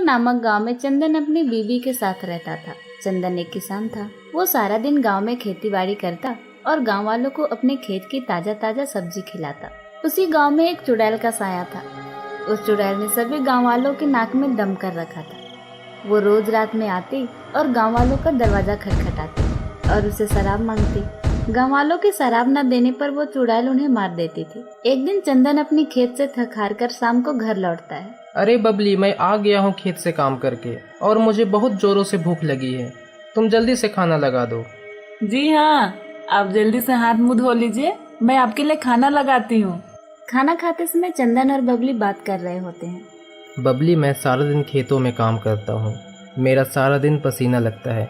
नामक गांव में चंदन अपनी बीवी के साथ रहता था। चंदन एक किसान था। वो सारा दिन गांव में खेती बाड़ी करता और गांव वालों को अपने खेत की ताजा ताजा सब्जी खिलाता। उसी गांव में एक चुड़ैल का साया था। उस चुड़ैल ने सभी गांव वालों के नाक में दम कर रखा था। वो रोज रात में आती और गांव वालों का दरवाजा खटखटाती और उसे शराब मांगती। गांव वालों की शराब न देने पर वो चुड़ैल उन्हें मार देती थी। एक दिन चंदन अपनी खेत से थक हार कर शाम को घर लौटता है। अरे बबली, मैं आ गया हूँ खेत से काम करके और मुझे बहुत जोरों से भूख लगी है। तुम जल्दी से खाना लगा दो। जी हाँ, आप जल्दी से हाथ मुंह धो लीजिए, मैं आपके लिए खाना लगाती हूँ। खाना खाते समय चंदन और बबली बात कर रहे होते हैं। बबली, मैं सारा दिन खेतों में काम करता हूँ। मेरा सारा दिन पसीना लगता है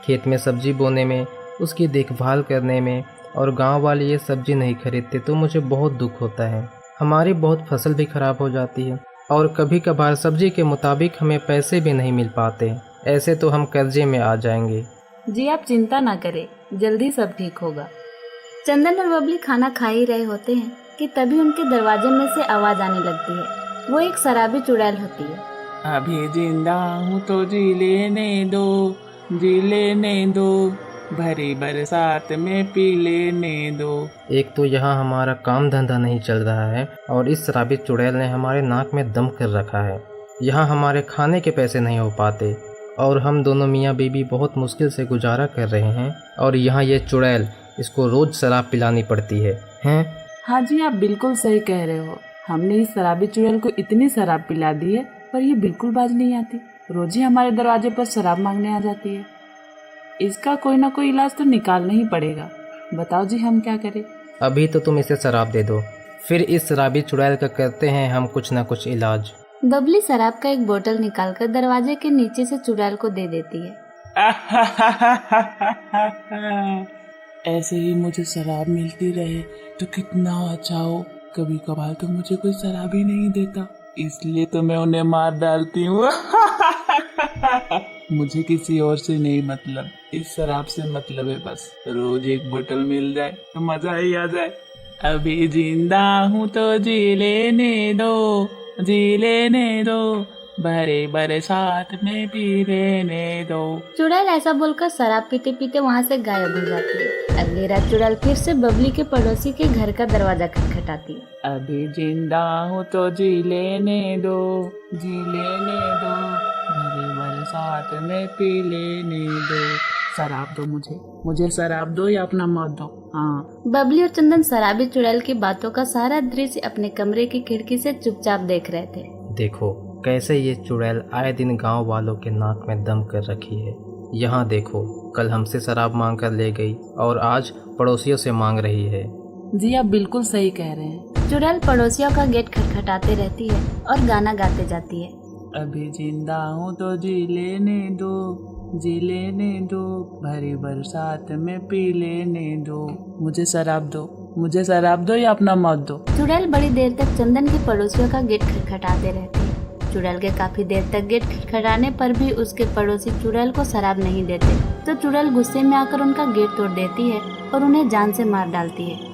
खेत में सब्जी बोने में, उसकी देखभाल करने में, और गांव वाले ये सब्जी नहीं खरीदते तो मुझे बहुत दुख होता है। हमारी बहुत फसल भी खराब हो जाती है और कभी कभार सब्जी के मुताबिक हमें पैसे भी नहीं मिल पाते। ऐसे तो हम कर्जे में आ जाएंगे। जी आप चिंता ना करें, जल्दी सब ठीक होगा। चंदन और बबली खाना खा ही रहे होते हैं कि तभी उनके दरवाजे में से आवाज आने लगती है। वो एक शराबी चुड़ैल होती है। अभी जिंदा हूँ तो जी लेने दो, जी लेने दो, भरी बरसात में पी लेने दो। एक तो यहाँ हमारा काम धंधा नहीं चल रहा है और इस शराबी चुड़ैल ने हमारे नाक में दम कर रखा है। यहाँ हमारे खाने के पैसे नहीं हो पाते और हम दोनों मियाँ बीबी बहुत मुश्किल से गुजारा कर रहे हैं, और यहाँ ये चुड़ैल, इसको रोज शराब पिलानी पड़ती है। हैं? हाँ जी, आप बिल्कुल सही कह रहे हो। हमने इस शराबी चुड़ैल को इतनी शराब पिला दी है पर ये बिल्कुल बाज नहीं आती। रोज ही हमारे दरवाजे पर शराब मांगने आ जाती है। इसका कोई ना कोई इलाज तो निकालना ही पड़ेगा। बताओ जी, हम क्या करें? अभी तो तुम इसे शराब दे दो, फिर इस शराबी चुड़ैल का करते हैं हम कुछ ना कुछ इलाज। बबली शराब का एक बोतल निकालकर दरवाजे के नीचे से चुड़ैल को दे देती है। ऐसे ही मुझे शराब मिलती रहे तो कितना अच्छा हो। कभी कभार तो मुझे कोई शराब ही नहीं देता, इसलिए तो मैं उन्हें मार डालती हूँ। मुझे किसी और से नहीं मतलब, इस शराब से मतलब है बस। रोज एक बोतल मिल जाए तो मजा ही आ जाए। अभी जिंदा हूँ तो जी लेने दो, जी लेने दो, भरे बरसात में पी लेने दो। चुड़ैल ऐसा बोलकर शराब पीते पीते वहाँ से गायब हो जाती है। अगली रात चुड़ैल फिर से बबली के पड़ोसी के घर का दरवाजा खटखटाती है। अभी जिंदा हूँ तो जी लेने दो, जी लेने दो, भरे बरसात में पी लेने दो। शराब दो मुझे शराब दो या अपना मौत दो। हाँ। बबली और चंदन शराबी चुड़ैल की बातों का सारा दृश्य अपने कमरे की खिड़की से चुपचाप देख रहे थे। देखो कैसे ये चुड़ैल आए दिन गांव वालों के नाक में दम कर रखी है। यहाँ देखो, कल हमसे शराब मांग कर ले गई और आज पड़ोसियों से मांग रही है। जी आप बिल्कुल सही कह रहे हैं। चुड़ैल पड़ोसियों का गेट खटखटाते रहती है और गाना गाते जाती है। अभी जिंदा हूँ तो जी लेने दो, जी लेने दो, भरी बरसात में पी लेने दो। मुझे शराब दो या अपना मौत दो। चुड़ैल बड़ी देर तक चंदन के पड़ोसियों का गेट खटखटाते रहती है। चुड़ैल के काफी देर तक गेट खटखटाने पर भी उसके पड़ोसी चुड़ैल को शराब नहीं देते तो चुड़ैल गुस्से में आकर उनका गेट तोड़ देती है और उन्हें जान से मार डालती है।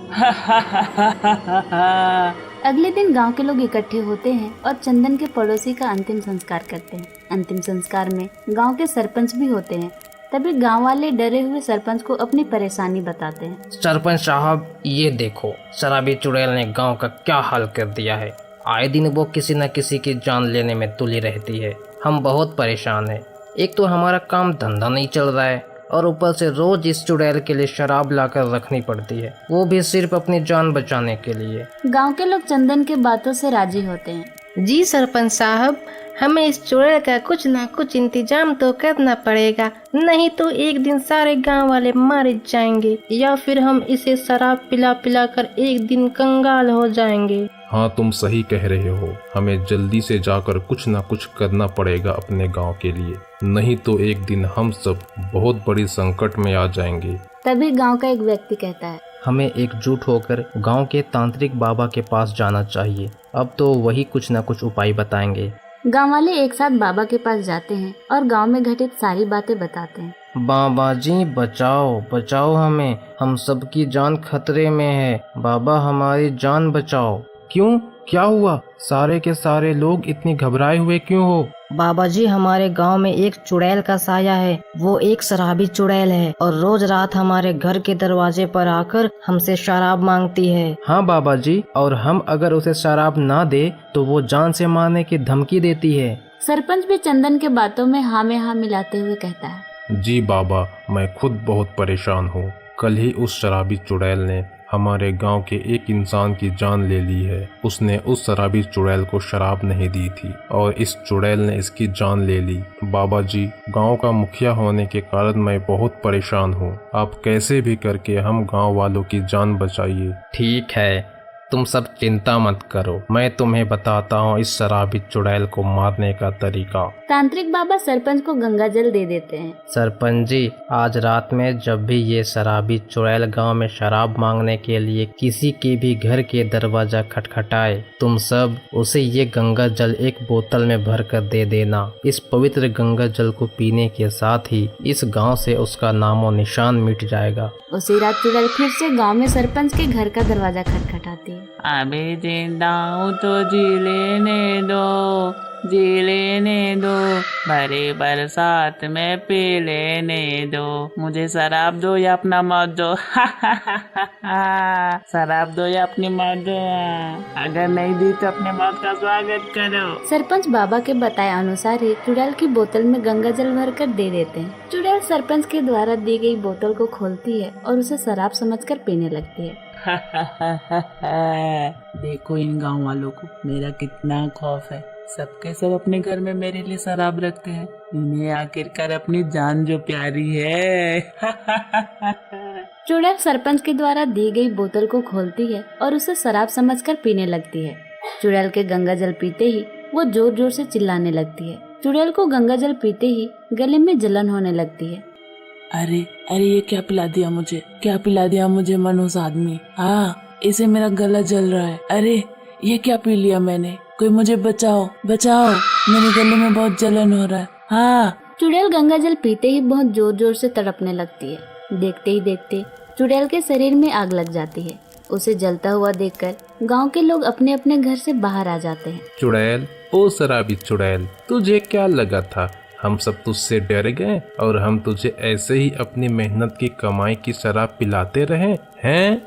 अगले दिन गांव के लोग इकट्ठे होते हैं और चंदन के पड़ोसी का अंतिम संस्कार करते हैं। अंतिम संस्कार में गांव के सरपंच भी होते हैं। तभी गांव वाले डरे हुए सरपंच को अपनी परेशानी बताते हैं। सरपंच साहब, ये देखो, शराबी चुड़ैल ने गांव का क्या हाल कर दिया है। आए दिन वो किसी न किसी की जान लेने में तुली रहती है। हम बहुत परेशान हैं। एक तो हमारा काम धंधा नहीं चल रहा है और ऊपर से रोज इस चुड़ैल के लिए शराब लाकर रखनी पड़ती है, वो भी सिर्फ अपनी जान बचाने के लिए। गांव के लोग चंदन के बातों से राजी होते हैं। जी सरपंच साहब, हमें इस चुड़ैल का कुछ ना कुछ इंतजाम तो करना पड़ेगा, नहीं तो एक दिन सारे गांव वाले मारे जाएंगे या फिर हम इसे शराब पिला पिला कर एक दिन कंगाल हो जाएंगे। हाँ, तुम सही कह रहे हो। हमें जल्दी से जाकर कुछ ना कुछ करना पड़ेगा अपने गांव के लिए, नहीं तो एक दिन हम सब बहुत बड़ी संकट में आ जाएंगे। तभी गांव का एक व्यक्ति कहता है, हमें एकजुट होकर गांव के तांत्रिक बाबा के पास जाना चाहिए। अब तो वही कुछ न कुछ उपाय बताएंगे। गांव वाले एक साथ बाबा के पास जाते हैं और गांव में घटित सारी बातें बताते हैं। बाबा जी बचाओ बचाओ हमें, हम सबकी जान खतरे में है। बाबा हमारी जान बचाओ। क्यों, क्या हुआ? सारे के सारे लोग इतने घबराए हुए क्यों हो? बाबा जी, हमारे गांव में एक चुड़ैल का साया है। वो एक शराबी चुड़ैल है और रोज रात हमारे घर के दरवाजे पर आकर हमसे शराब मांगती है। हाँ बाबा जी, और हम अगर उसे शराब ना दे तो वो जान से मारने की धमकी देती है। सरपंच भी चंदन के बातों में हाँ में हाँ मिलाते हुए कहता है। जी बाबा, मैं खुद बहुत परेशान हूँ। कल ही उस शराबी चुड़ैल ने हमारे गांव के एक इंसान की जान ले ली है। उसने उस शराबी चुड़ैल को शराब नहीं दी थी और इस चुड़ैल ने इसकी जान ले ली। बाबा जी, गांव का मुखिया होने के कारण मैं बहुत परेशान हूँ। आप कैसे भी करके हम गांव वालों की जान बचाइए। ठीक है, तुम सब चिंता मत करो, मैं तुम्हें बताता हूँ इस शराबी चुड़ैल को मारने का तरीका। तांत्रिक बाबा सरपंच को गंगा जल दे देते हैं। सरपंच जी, आज रात में जब भी ये शराबी चुड़ैल गांव में शराब मांगने के लिए किसी के भी घर के दरवाजा खटखटाए, तुम सब उसे ये गंगा जल एक बोतल में भर कर दे देना। इस पवित्र गंगा जल को पीने के साथ ही इस गांव से उसका नामो निशान मिट जाएगा। उसी रात चुड़ैल फिर से गांव में सरपंच के घर का दरवाजा खटखटाती है। अभी जिंदा हूँ तो जी लेने दो, जी लेने दो, भरे बरसात में पी लेने दो, मुझे शराब दो या अपना मौत दो। शराब दो या अपनी मौत दो, अगर नहीं दी तो अपने मौत का स्वागत करो। सरपंच बाबा के बताए अनुसार ही चुड़ैल की बोतल में गंगा जल भर कर दे देते हैं। चुड़ैल सरपंच के द्वारा दी गई बोतल को खोलती है और उसे शराब समझकर पीने लगती है। देखो इन गांव वालों को, मेरा कितना खौफ है। सबके सब अपने घर में मेरे लिए शराब रखते हैं, इन्हें आखिरकार अपनी जान जो प्यारी है। चुड़ैल सरपंच के द्वारा दी गई बोतल को खोलती है और उसे शराब समझकर पीने लगती है। चुड़ैल के गंगा जल पीते ही वो जोर जोर से चिल्लाने लगती है। चुड़ैल को गंगा जल पीते ही गले में जलन होने लगती है। अरे अरे, ये क्या पिला दिया मुझे, क्या पिला दिया मुझे मनोज आदमी। हाँ, इसे मेरा गला जल रहा है। अरे ये क्या पी लिया मैंने, कोई मुझे बचाओ बचाओ, मेरे गले में बहुत जलन हो रहा है। हाँ। चुड़ैल गंगा जल पीते ही बहुत जोर जोर से तड़पने लगती है। देखते ही देखते चुड़ैल के शरीर में आग लग जाती है। उसे जलता हुआ देखकर गांव के लोग अपने अपने घर से बाहर आ जाते हैं। चुड़ैल, ओ शराबी चुड़ैल, तुझे क्या लगा था हम सब तुझसे डर गए और हम तुझे ऐसे ही अपनी मेहनत की कमाई की शराब पिलाते रहे हैं?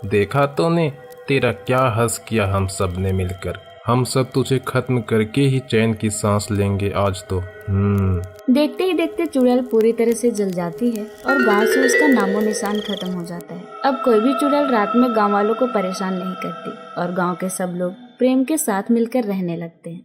देखा तूने, तेरा क्या हंस किया हम सब ने मिलकर। हम सब तुझे खत्म करके ही चैन की सांस लेंगे आज तो। देखते ही देखते चुड़ैल पूरी तरह से जल जाती है और गांव से उसका नामो निशान खत्म हो जाता है। अब कोई भी चुड़ैल रात में गांव वालों को परेशान नहीं करती और गांव के सब लोग प्रेम के साथ मिलकर रहने लगते हैं।